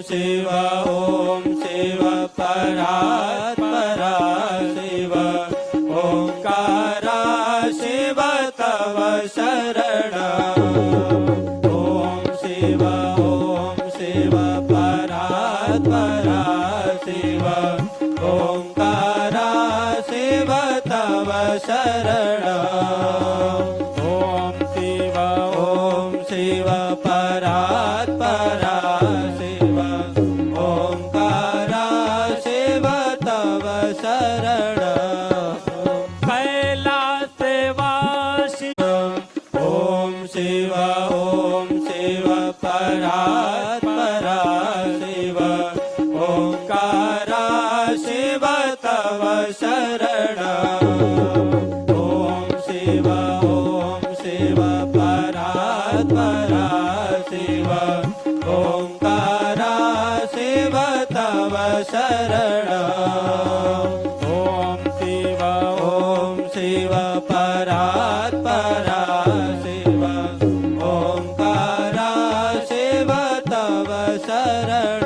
शिव ॐ शिव परात्परा शिव ओंकारा शिव तव शरण ॐ शिव परात्परा शिव ओंकारा शिव तव शरण ॐ शिव परात्परा शिव ओंकारा शिव तव शरण कैलासवासी ॐ शिव परात्परा शिव ओंकारा शिव तव शरण ॐ शिव परात्परा शिव ओंकारा शिव तव शरण ॐ शिव परात्परा शिव ओंकारा शिव तव शरण